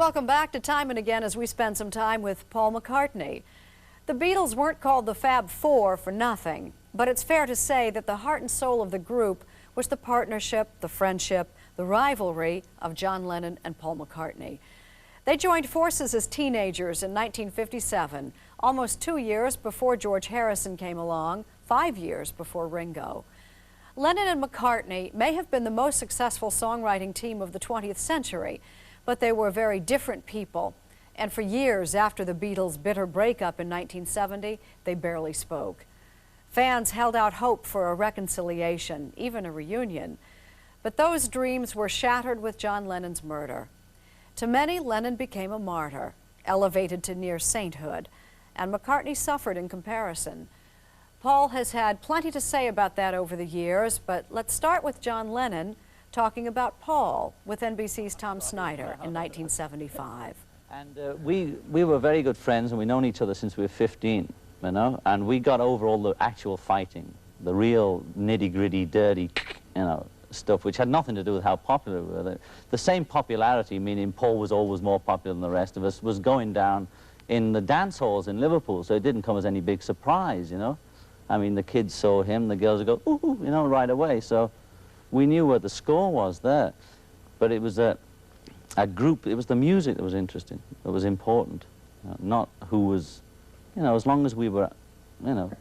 Welcome back to Time and Again as we spend some time with Paul McCartney. The Beatles weren't called the Fab Four for nothing, but it's fair to say that the heart and soul of the group was the partnership, the friendship, the rivalry of John Lennon and Paul McCartney. They joined forces as teenagers in 1957, almost 2 years before George Harrison came along, 5 years before Ringo. Lennon and McCartney may have been the most successful songwriting team of the 20th century, but they were very different people. And for years after the Beatles' bitter breakup in 1970, they barely spoke. Fans held out hope for a reconciliation, even a reunion. But those dreams were shattered with John Lennon's murder. To many, Lennon became a martyr, elevated to near sainthood, and McCartney suffered in comparison. Paul has had plenty to say about that over the years, but let's start with John Lennon talking about Paul with NBC's Tom Snyder in 1975. And we were very good friends, and we've known each other since we were 15, you know, and we got over all the actual fighting, the real nitty-gritty, dirty, you know, stuff, which had nothing to do with how popular we were. The same popularity, meaning Paul was always more popular than the rest of us, was going down in the dance halls in Liverpool, so it didn't come as any big surprise, you know. I mean, the kids saw him, the girls would go, ooh, you know, right away, so we knew what the score was there. But it was a group, it was the music that was interesting, that was important, not who was, you know, as long as we were, you know,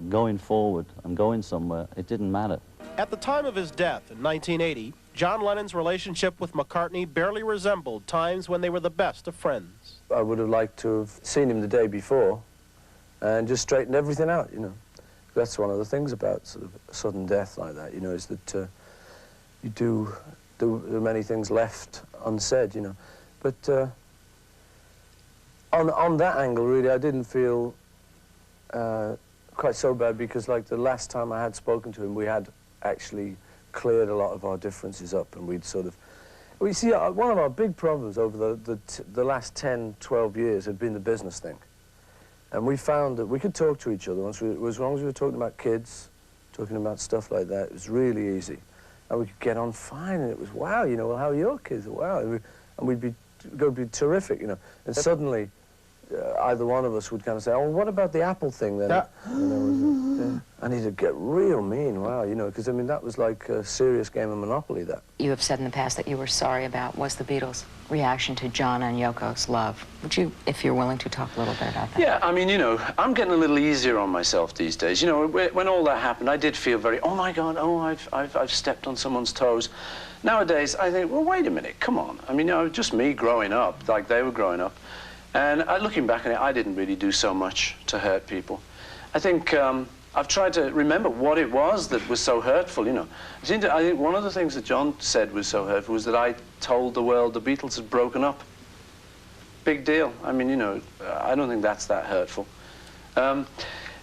going forward and going somewhere, it didn't matter. At the time of his death in 1980, John Lennon's relationship with McCartney barely resembled times when they were the best of friends. I would have liked to have seen him the day before and just straightened everything out, you know. That's one of the things about sort of sudden death like that, you know, is that there are many things left unsaid, you know. But on that angle, really, I didn't feel quite so bad because, like, the last time I had spoken to him, we had actually cleared a lot of our differences up, and we'd sort of... Well, you see, one of our big problems over the last 10, 12 years had been the business thing. And we found that we could talk to each other as long as we were talking about kids, talking about stuff like that. It was really easy. And we could get on fine, and it was, wow, you know, well, how are your kids? Wow. And we'd be going to be terrific, you know. And suddenly, either one of us would kind of say, oh, what about the Apple thing then? And he'd get real mean, wow, you know, because, I mean, that was like a serious game of Monopoly, that. You have said in the past that you were sorry about was the Beatles' reaction to John and Yoko's love. Would you, if you're willing to, talk a little bit about that? Yeah, I mean, you know, I'm getting a little easier on myself these days. You know, when all that happened, I did feel very, oh my God, oh, I've stepped on someone's toes. Nowadays, I think, well, wait a minute, come on. I mean, you know, just me growing up, like they were growing up. And looking back on it, I didn't really do so much to hurt people. I think I've tried to remember what it was that was so hurtful, you know. I think one of the things that John said was so hurtful was that I told the world the Beatles had broken up. Big deal. I mean, you know, I don't think that's that hurtful. So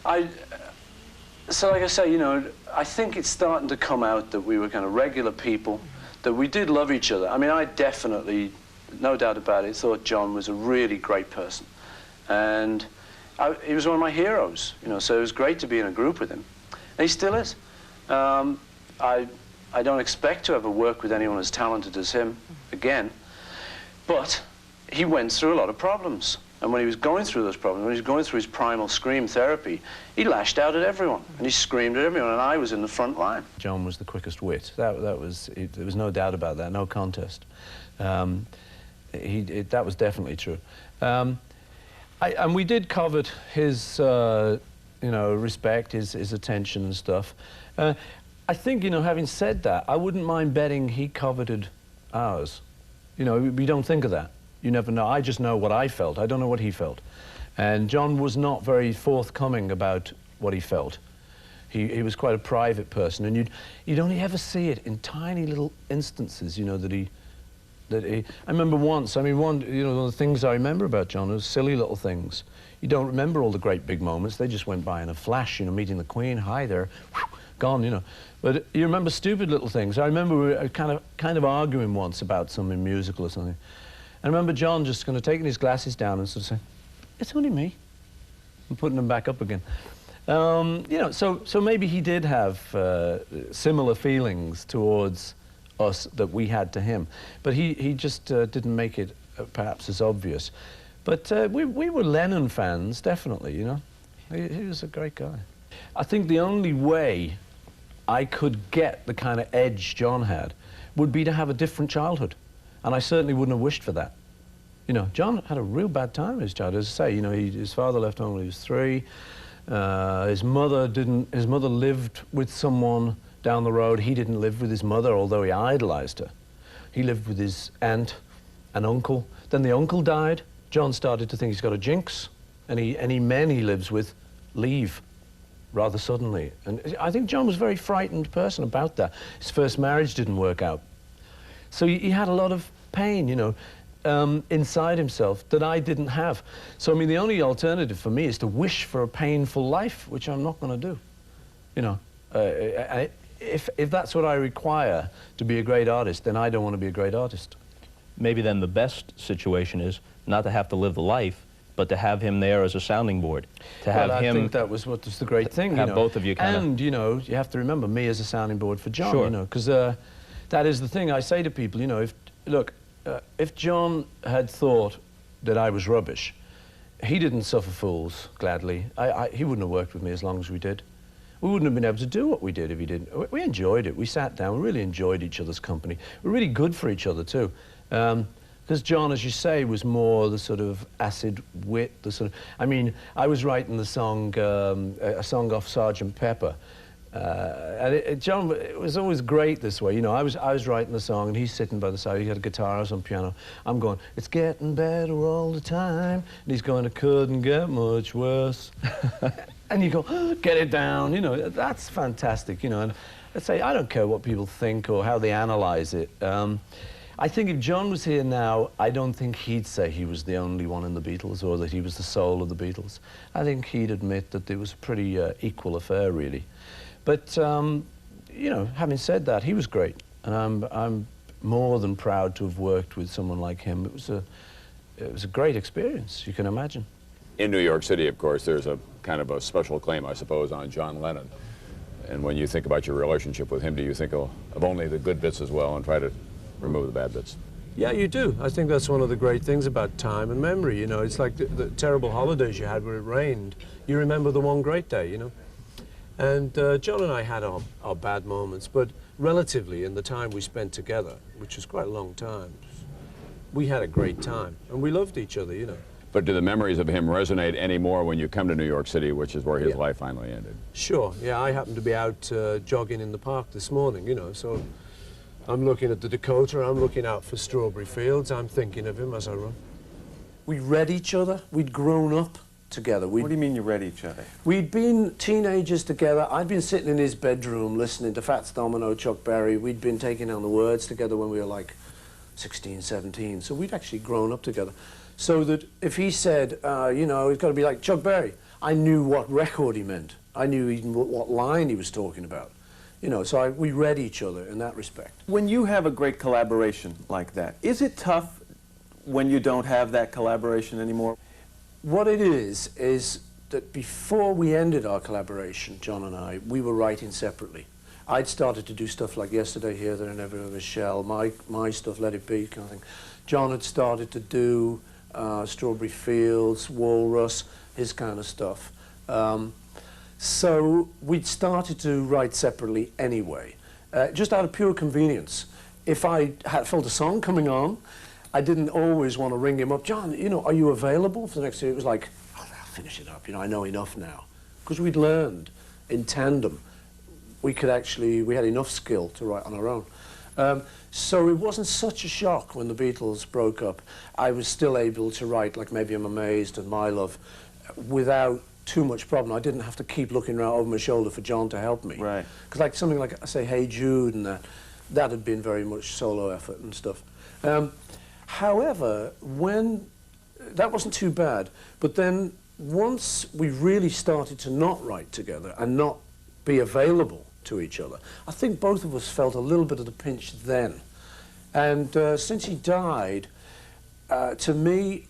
like I say, you know, I think it's starting to come out that we were kind of regular people, that we did love each other. I mean, I definitely, no doubt about it, thought John was a really great person. And he was one of my heroes, you know, so it was great to be in a group with him. And he still is. I don't expect to ever work with anyone as talented as him again, but he went through a lot of problems. And when he was going through those problems, when he was going through his primal scream therapy, he lashed out at everyone, and he screamed at everyone, and I was in the front line. John was the quickest wit. There was no doubt about that, no contest. That was definitely true. And we did covet his, you know, respect, his attention and stuff. I think, you know, having said that, I wouldn't mind betting he coveted ours. You know, we don't think of that. You never know. I just know what I felt. I don't know what he felt. And John was not very forthcoming about what he felt. He was quite a private person, and you'd only ever see it in tiny little instances, you know, I remember once, I mean, one of the things I remember about John was silly little things. You don't remember all the great big moments. They just went by in a flash, you know, meeting the Queen, hi there, whew, gone, you know. But you remember stupid little things. I remember we were kind of arguing once about something musical or something. I remember John just kind of taking his glasses down and sort of saying, it's only me, and putting them back up again. You know, so maybe he did have similar feelings towards us that we had to him, but he just didn't make it perhaps as obvious. But we were Lennon fans, definitely, you know. He was a great guy. I think the only way I could get the kind of edge John had would be to have a different childhood. And I certainly wouldn't have wished for that. You know, John had a real bad time in his childhood. As I say, you know, his father left home when he was 3. His mother lived with someone down the road. He didn't live with his mother, although he idolized her. He lived with his aunt and uncle. Then the uncle died. John started to think he's got a jinx. And any men he lives with leave rather suddenly. And I think John was a very frightened person about that. His first marriage didn't work out. So he had a lot of pain, you know, inside himself that I didn't have. So, I mean, the only alternative for me is to wish for a painful life, which I'm not going to do. You know, if that's what I require to be a great artist, then I don't want to be a great artist. Maybe then the best situation is not to have to live the life, but to have him there as a sounding board. To have well, I him. think that was what was the great thing, you have know. both of you kind of. And, you know, you have to remember me as a sounding board for John, Sure. you know, because that is the thing I say to people, you know, if John had thought that I was rubbish, he didn't suffer fools, gladly. He wouldn't have worked with me as long as we did. We wouldn't have been able to do what we did if he didn't. We enjoyed it. We sat down. We really enjoyed each other's company. We're really good for each other, too. Because John, as you say, was more the sort of acid wit, the sort of... I mean, I was writing the song, a song off Sgt. Pepper. And John, it was always great this way, you know. I was writing the song and he's sitting by the side. He had a guitar or some piano. I'm going, it's getting better all the time. And he's going, it couldn't get much worse. And you go, oh, get it down, you know. That's fantastic, you know. And I'd say, I don't care what people think or how they analyze it. I think if John was here now, I don't think he'd say he was the only one in the Beatles or that he was the soul of the Beatles. I think he'd admit that it was a pretty equal affair, really. But, you know, having said that, he was great. And I'm more than proud to have worked with someone like him. It was a great experience, you can imagine. In New York City, of course, there's a kind of a special claim, I suppose, on John Lennon. And when you think about your relationship with him, do you think of only the good bits as well and try to remove the bad bits? Yeah, you do. I think that's one of the great things about time and memory, you know. It's like the terrible holidays you had where it rained. You remember the one great day, you know. And John and I had our bad moments, but relatively in the time we spent together, which was quite a long time, we had a great time. And we loved each other, you know. But do the memories of him resonate anymore when you come to New York City, which is where his life finally ended? Sure, yeah. I happened to be out jogging in the park this morning, you know, so I'm looking at the Dakota, I'm looking out for strawberry fields, I'm thinking of him as I run. We read each other, we'd grown up together. What do you mean you read each other? We'd been teenagers together. I'd been sitting in his bedroom listening to Fats Domino, Chuck Berry. We'd been taking down the words together when we were like 16, 17. So we'd actually grown up together. So that if he said, you know, it's got to be like Chuck Berry, I knew what record he meant. I knew even what line he was talking about. You know, so we read each other in that respect. When you have a great collaboration like that, is it tough when you don't have that collaboration anymore? What it is that before we ended our collaboration, John and I, we were writing separately. I'd started to do stuff like Yesterday, Here, There, and Everywhere, Shell, my stuff, Let It Be, kind of thing. John had started to do Strawberry Fields, Walrus, his kind of stuff. So we'd started to write separately anyway, just out of pure convenience. If I felt a song coming on, I didn't always want to ring him up. John, you know, are you available for the next year? It was like, oh, I'll finish it up. You know, I know enough now. Because we'd learned in tandem. We had enough skill to write on our own. So it wasn't such a shock when the Beatles broke up. I was still able to write, like, Maybe I'm Amazed and My Love without too much problem. I didn't have to keep looking around over my shoulder for John to help me. Right. Because like something like, I say, Hey Jude and that had been very much solo effort and stuff. However, that wasn't too bad, but then once we really started to not write together and not be available to each other, I think both of us felt a little bit of the pinch then. And since he died, to me,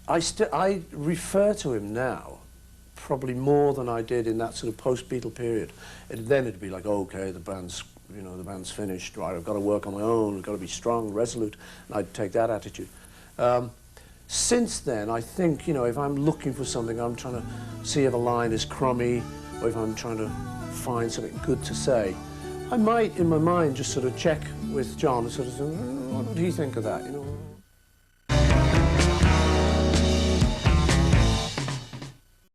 I refer to him now probably more than I did in that sort of post-Beatle period. And then it'd be like, okay, the band's finished, right, I've got to work on my own, I've got to be strong, resolute, and I'd take that attitude. Since then, I think, you know, if I'm looking for something, I'm trying to see if a line is crummy, or if I'm trying to find something good to say, I might, in my mind, just sort of check with John and sort of say, what would he think of that? You know,